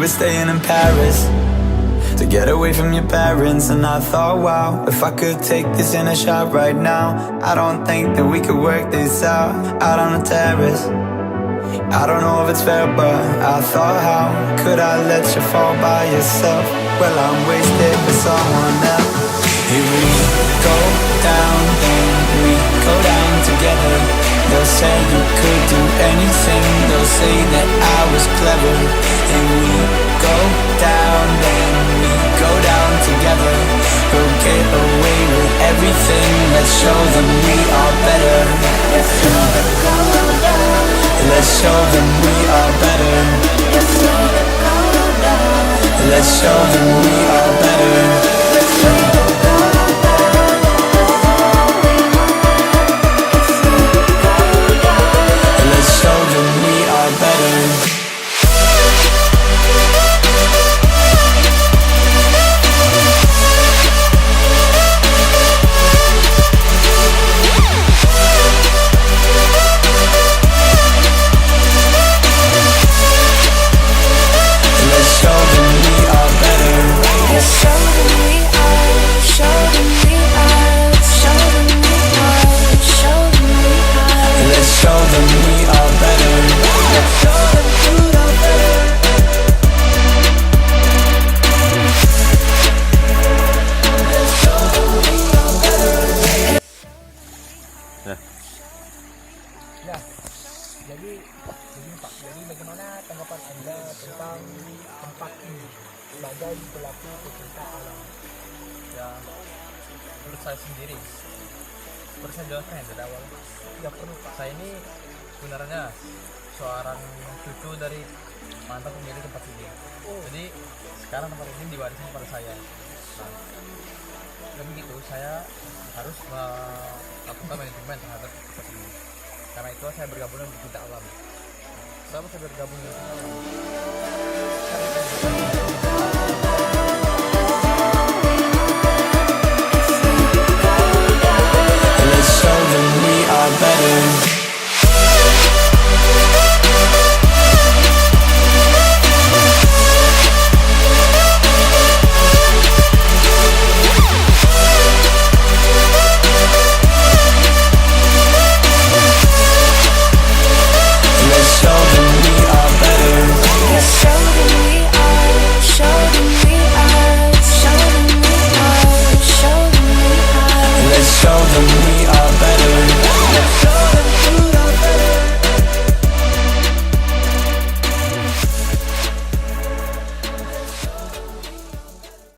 were staying in Paris to get away from your parents. And I thought, wow, if I could take this in a shot right now, I don't think that we could work this out on the terrace. I don't know if it's fair, but I thought, how could I let you fall by yourself? Well, I'm wasted with someone else. Here we go down, then we go down together. They'll say you could do anything, they'll say that I was clever. Here we go down, then we go down together. We'll get away with everything, let's show them we are better. Let's show them we are better. Let's show them we are better. Ya, jadi begini Pak, jadi bagaimana tanggapan Anda tentang tempat ini sebagai pelaku pecinta alam? Ya, menurut saya sendiri, seperti saya jelaskan ya dari awal, Ya perlu Pak. saya ini sebenarnya seorang cucu dari mantan pemilik tempat ini. Jadi sekarang tempat ini diwariskan kepada saya. Nah, dan begitu saya harus melakukan manajemen terhadap tempat ini. Karena itu saya bergabung dengan pecinta alam. Kenapa saya bergabung dengan pecinta alam?